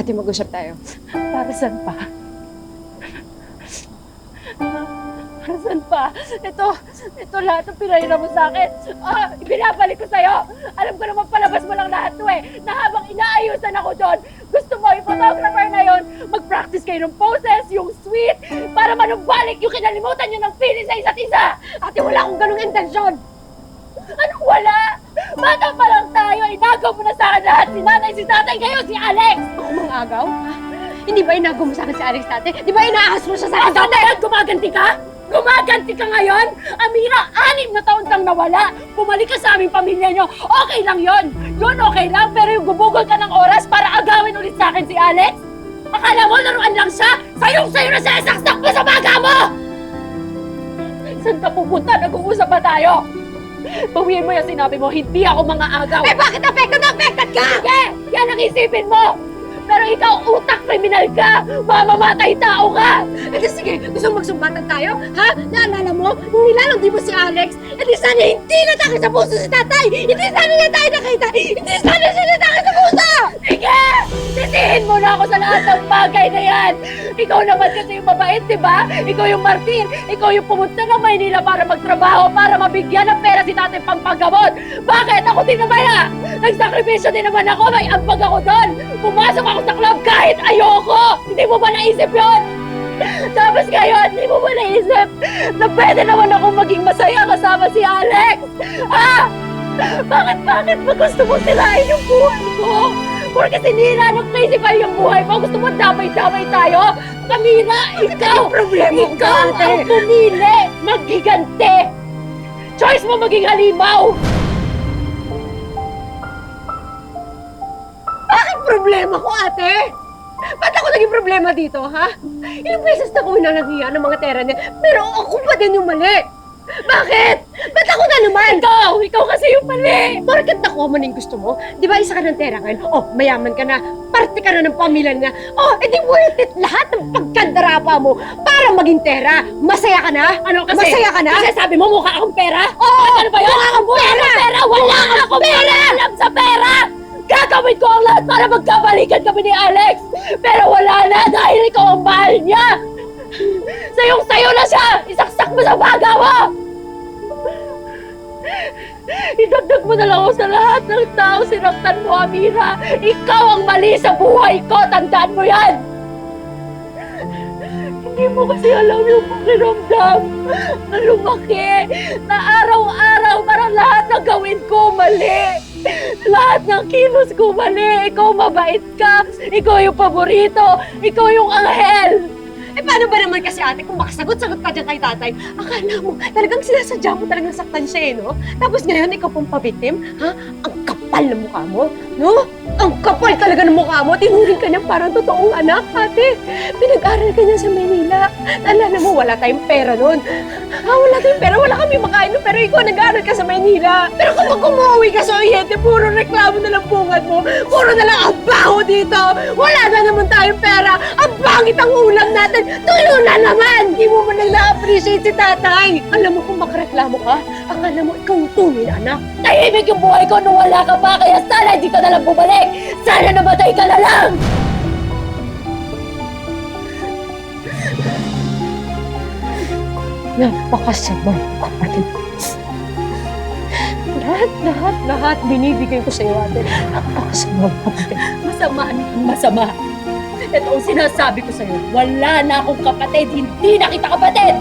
Ate, mag-usap tayo. Para saan pa? Para saan pa? Ito lahat ng pinahira mo sa akin. Ibinabalik ko sa'yo. Alam ko naman palabas mo lang lahat to na habang inaayusan ako doon, gusto mo yung photographer na yon, mag-practice kayo ng poses, yung sweet, para manumbalik yung kinalimutan nyo ng feeling sa isa't isa. Ate, wala akong ganung intensyon! Anong wala? Bata pa lang tayo, inagaw mo na sa akin lahat. Si nanay, si tatay, kayo, si Alex. Ako mang agaw? Hindi ba inagaw mo sa akin si Alex dati? Di ba inaahas mo siya sa akin Asa na yan? Gumaganti ka? Gumaganti ka ngayon? Amira, 6 na taon kang nawala. Bumalik ka sa aming pamilya nyo. Okay lang yon. Yun okay lang, pero yung gumugol ka ng oras para agawin ulit sa akin si Alex? Akala mo laruan lang siya? Sayong-sayo na siya, saksak mo sa baga mo! Saan ka pupunta? Nag-uusap ba tayo? Bawiin mo yung sinabi mo, hindi ako mga agaw. Eh, bakit affected na affected ka? Sige! Yan ang isipin mo! Pero ikaw, utak kriminal ka! Mamamatay tao ka! Eh, di sige, gusto mo magsumbatan tayo? Ha? Naalala mo? Nung nilalandi mo si Alex, eh di sana hindi natake sa puso si tatay! Hindi sana niya tayo nakita! Hindi sana siya natake sa puso! Sige! Sisihin mo na ako sa lahat ng bagay na yan! Ikaw naman kasi yung mabait, di ba? Ikaw yung martir! Ikaw yung pumunta ng Maynila para magtrabaho, para mabigyan ng pera si tatay pang paggamot! Bakit? Ako din naman Nagsakripisyo din naman ako! May ambag ako doon! Pumasok ako sa club kahit ayoko! Hindi mo ba naisip yun? Tapos ngayon, hindi mo ba naisip na pwede naman ako maging masaya kasama si Alex? Ha? Bakit ba gusto mo sirain yung buhay ko? Porque sinira ng principal yung buhay mo. Gusto mo damay-damay tayo? Kamina, ikaw! Problema ko, Ikaw ate. ang pumili! Maghigante! Choice mo maging halimaw! Bakit problema ko, ate? Ba't ako naging problema dito, ha? Ilang beses na ako hinanaghiya ng mga tera niya, pero ako pa din yung mali. Bakit? Ba't ako na naman? Ikaw kasi yung mali! Bakit nakuha mo na yung gusto mo? Di ba isa ka ng tera ngayon? Oh, mayaman ka na. Parte ka na ng pamilya niya. Oh, edi worth it lahat ng pagkandarapa mo para maging tera. Masaya ka na? Ano kasi? Masaya ka na? Kasi sabi mo mukha akong pera? Oo! Ano ba yun? Mukha kang pera! Wala akong pera! Alam sa pera! Gagawin ko ang lahat para magkabalikan kami ni Alex! Pero wala na dahil ikaw ang mahal niya! Sayong-sayo na siya! Isaksak mo sa baga mo! Idagdag mo na lang ako sa lahat ng tao sinaktan mo, Amira! Ikaw ang mali sa buhay ko! Tandaan mo yan! Hindi mo kasi alam yung pakiramdam na lumaki, na araw-araw parang lahat ng gawin ko mali. Lahat ng kilos ko mali. Ikaw mabait ka. Ikaw yung paborito. Ikaw yung anghel. Eh, paano ba naman kasi ate kung makasagot-sagot ka dyan kay tatay? Akala mo, talagang sinasadya mo talagang saktan siya eh, no? Tapos ngayon, ikaw pong pabitim, ha? Ang kapal na mukha mo, no? Ang kapal talaga ng mukha mo. Tinuring ka niya parang totoong anak, ate. Pinag-aral ka niya sa Manila. Naalala mo, wala tayong pera nun. Wala tayong pera, wala kami makain nun, pero ikaw nag-aaral ka sa Manila. Pero kung umuwi ka sa Oyente, puro reklamo na lang bungad mo. Puro na lang ang baho dito. Wala na naman tayong pera. Ang pangit ang ulam natin. Tulo na naman! Hindi mo man lang na-appreciate si tatay. Alam mo kung makareklamo ka, akala mo ikaw yung tunay na anak. Tahimik yung buhay ko nung wala ka pa. Kaya sana hindi ka na lang bumalik. Sana namatay ka na lang. Napakasama, kapatid. Lahat binibigay ko sa'yo, ate. Napakasama, kapatid. Masama. Ito ang sinasabi ko sa'yo. Wala na akong kapatid. Hindi na kita kapatid.